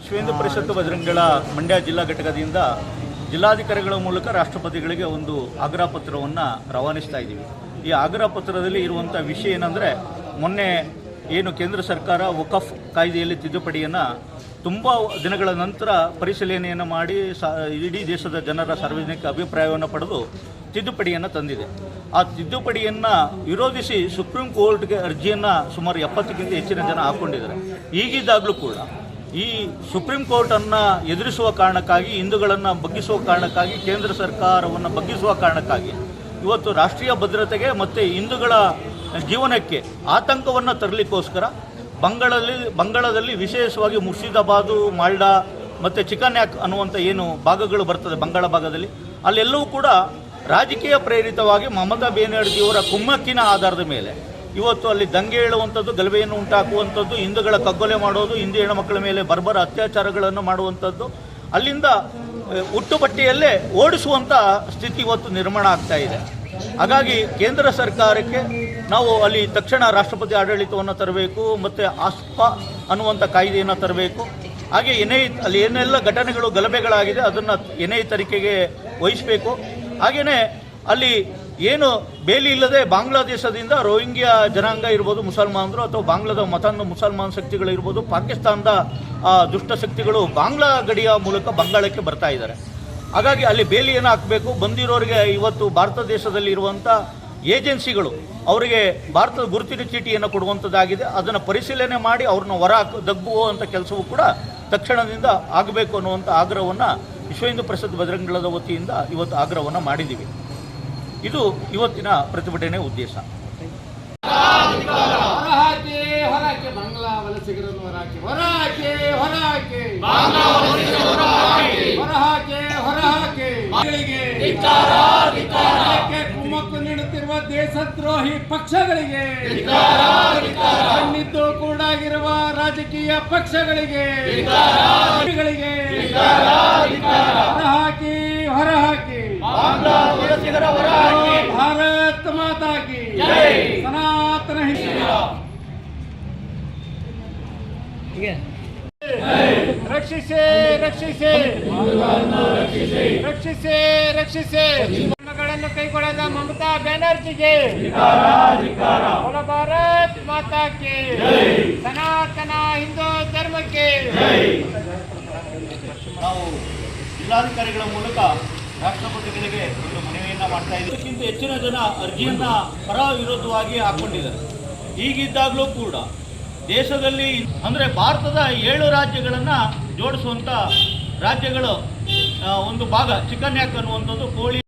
ವಿಶ್ವ ಪರಿಷತ್ತು ಬಜರಂಗಳ ಮಂಡ್ಯ ಜಿಲ್ಲಾ ಘಟಕದಿಂದ ಜಿಲ್ಲಾಧಿಕಾರಿಗಳ ಮೂಲಕ ರಾಷ್ಟ್ರಪತಿಗಳಿಗೆ ಒಂದು ಆಗ್ರಹ ಪತ್ರವನ್ನು ರವಾನಿಸ್ತಾ ಇದ್ದೀವಿ. ಈ ಆಗ್ರಹ ಪತ್ರದಲ್ಲಿ ಇರುವಂಥ ವಿಷಯ ಏನಂದರೆ, ಮೊನ್ನೆ ಏನು ಕೇಂದ್ರ ಸರ್ಕಾರ ವಕಫ್ ಕಾಯ್ದೆಯಲ್ಲಿ ತಿದ್ದುಪಡಿಯನ್ನು ತುಂಬ ದಿನಗಳ ನಂತರ ಪರಿಶೀಲನೆಯನ್ನು ಮಾಡಿ ಇಡೀ ದೇಶದ ಜನರ ಸಾರ್ವಜನಿಕ ಅಭಿಪ್ರಾಯವನ್ನು ಪಡೆದು ತಿದ್ದುಪಡಿಯನ್ನು ತಂದಿದೆ. ಆ ತಿದ್ದುಪಡಿಯನ್ನು ವಿರೋಧಿಸಿ ಸುಪ್ರೀಂ ಕೋರ್ಟ್ಗೆ ಅರ್ಜಿಯನ್ನು ಸುಮಾರು 70ಕ್ಕಿಂತ ಹೆಚ್ಚಿನ ಜನ ಹಾಕ್ಕೊಂಡಿದ್ದಾರೆ. ಹೀಗಿದ್ದಾಗಲೂ ಕೂಡ ಈ ಸುಪ್ರೀಂ ಕೋರ್ಟನ್ನು ಎದುರಿಸುವ ಕಾರಣಕ್ಕಾಗಿ, ಹಿಂದೂಗಳನ್ನು ಬಗ್ಗಿಸುವ ಕಾರಣಕ್ಕಾಗಿ, ಕೇಂದ್ರ ಸರ್ಕಾರವನ್ನು ಬಗ್ಗಿಸುವ ಕಾರಣಕ್ಕಾಗಿ ಇವತ್ತು ರಾಷ್ಟ್ರೀಯ ಭದ್ರತೆಗೆ ಮತ್ತು ಹಿಂದೂಗಳ ಜೀವನಕ್ಕೆ ಆತಂಕವನ್ನು ತರಲಿಕ್ಕೋಸ್ಕರ ಬಂಗಾಳದಲ್ಲಿ ವಿಶೇಷವಾಗಿ ಮುರ್ಷಿದಾಬಾದು, ಮಾಲ್ಡಾ ಮತ್ತು ಚಿಕನ್ಯಾಕ್ ಅನ್ನುವಂಥ ಏನು ಭಾಗಗಳು ಬರ್ತದೆ ಬಂಗಾಳ ಭಾಗದಲ್ಲಿ, ಅಲ್ಲೆಲ್ಲವೂ ಕೂಡ ರಾಜಕೀಯ ಪ್ರೇರಿತವಾಗಿ ಮಮತಾ ಬ್ಯಾನರ್ಜಿಯವರ ಕುಮ್ಮಕ್ಕಿನ ಆಧಾರದ ಮೇಲೆ ಇವತ್ತು ಅಲ್ಲಿ ದಂಗೆ ಹೇಳುವಂಥದ್ದು, ಗಲಭೆಯನ್ನು ಉಂಟಾಕುವಂಥದ್ದು, ಹಿಂದೂಗಳ ಕಗ್ಗೊಲೆ ಮಾಡೋದು, ಹಿಂದೂ ಹೆಣ್ಣುಮಕ್ಕಳ ಮೇಲೆ ಬರ್ಬರ ಅತ್ಯಾಚಾರಗಳನ್ನು ಮಾಡುವಂಥದ್ದು, ಅಲ್ಲಿಂದ ಹುಟ್ಟುಬಟ್ಟೆಯಲ್ಲೇ ಓಡಿಸುವಂಥ ಸ್ಥಿತಿ ಇವತ್ತು ನಿರ್ಮಾಣ ಆಗ್ತಾ ಇದೆ. ಹಾಗಾಗಿ ಕೇಂದ್ರ ಸರ್ಕಾರಕ್ಕೆ ನಾವು ಅಲ್ಲಿ ತಕ್ಷಣ ರಾಷ್ಟ್ರಪತಿ ಆಡಳಿತವನ್ನು ತರಬೇಕು ಮತ್ತು ಆಸ್ಪಾ ಅನ್ನುವಂಥ ಕಾಯ್ದೆಯನ್ನು ತರಬೇಕು. ಹಾಗೆ ಅಲ್ಲಿ ಏನೆಲ್ಲ ಘಟನೆಗಳು ಗಲಭೆಗಳಾಗಿದೆ ಅದನ್ನು ಎನ್ಐಎ ತನಿಖೆಗೆ ವಹಿಸಬೇಕು. ಹಾಗೆಯೇ ಅಲ್ಲಿ ಏನು ಬೇಲಿ ಇಲ್ಲದೆ ಬಾಂಗ್ಲಾದೇಶದಿಂದ ರೋಹಿಂಗ್ಯಾ ಜನಾಂಗ ಇರ್ಬೋದು, ಮುಸಲ್ಮಾನರು ಅಥವಾ ಬಾಂಗ್ಲಾದ ಮತಾಂಧ ಮುಸಲ್ಮಾನ್ ಶಕ್ತಿಗಳಿರ್ಬೋದು, ಪಾಕಿಸ್ತಾನದ ದುಷ್ಟ ಶಕ್ತಿಗಳು ಬಾಂಗ್ಲಾ ಗಡಿಯ ಮೂಲಕ ಬಂಗಾಳಕ್ಕೆ ಬರ್ತಾ ಇದ್ದಾರೆ. ಹಾಗಾಗಿ ಅಲ್ಲಿ ಬೇಲಿಯನ್ನು ಹಾಕಬೇಕು. ಬಂದಿರೋರಿಗೆ ಇವತ್ತು ಭಾರತ ದೇಶದಲ್ಲಿ ಇರುವಂಥ ಏಜೆನ್ಸಿಗಳು ಅವರಿಗೆ ಭಾರತದ ಗುರುತಿನ ಚೀಟಿಯನ್ನು ಕೊಡುವಂಥದ್ದಾಗಿದೆ. ಅದನ್ನು ಪರಿಶೀಲನೆ ಮಾಡಿ ಅವ್ರನ್ನ ದಬ್ಬುವಂಥ ಕೆಲಸವೂ ಕೂಡ ತಕ್ಷಣದಿಂದ ಆಗಬೇಕು ಅನ್ನುವಂಥ ಆಗ್ರಹವನ್ನು ವಿಶ್ವ ಹಿಂದೂ ಪರಿಷತ್ ಬಜರಂಗದಳದ ವತಿಯಿಂದ ಇವತ್ತು ಆಗ್ರಹವನ್ನು ಮಾಡಿದ್ದೀವಿ. ಇದು ಇವತ್ತಿನ ಪ್ರತಿಭಟನೆ ಉದ್ದೇಶ. ಬಾಂಗ್ಲಾ ವಲಸಿಗರನ್ನು ಹೊರಹಾಕಿ ಕುಮ್ಮಕ್ಕು ನೀಡುತ್ತಿರುವ ದೇಶದ್ರೋಹಿ ಪಕ್ಷಗಳಿಗೆ, ಕಣ್ಣಿದ್ದು ಕೂಡಾಗಿರುವ ರಾಜಕೀಯ ಪಕ್ಷಗಳಿಗೆ ಹೊರಹಾಕಿ ಭಾರತ್ ಮಾತಾ ಕಿ ಸನಾತನ ಹಿಂದೂ ರಕ್ಷಿಸಿ ಕ್ರಮಗಳನ್ನು ಕೈಗೊಳ್ಳದ ಮಮತಾ ಬ್ಯಾನರ್ಜಿಗೆ ಭಾರತ್ ಮಾತಾ ಕಿ ಸನಾತನ ಹಿಂದೂ ಧರ್ಮಕ್ಕೆ. ನಾವು ಜಿಲ್ಲಾಧಿಕಾರಿಗಳ ಮೂಲಕ ರಾಷ್ಟ್ರಪತಿಗಳಿಗೆ ಒಂದು ಮನವಿಯನ್ನು ಮಾಡ್ತಾ ಇದ್ದೀವಿ. ಇದಕ್ಕಿಂತ ಹೆಚ್ಚಿನ ಜನ ಅರ್ಜಿಯನ್ನು ಪರ ವಿರೋಧವಾಗಿ ಹಾಕ್ಕೊಂಡಿದ್ದಾರೆ. ಹೀಗಿದ್ದಾಗಲೂ ಕೂಡ ದೇಶದಲ್ಲಿ ಅಂದರೆ ಭಾರತದ 7 ರಾಜ್ಯಗಳನ್ನು ಜೋಡಿಸುವಂಥ ರಾಜ್ಯಗಳು ಒಂದು ಭಾಗ ಚಿಕನ್ಯಾಕ್ ಅನ್ನುವಂಥದ್ದು, ಕೋಳಿ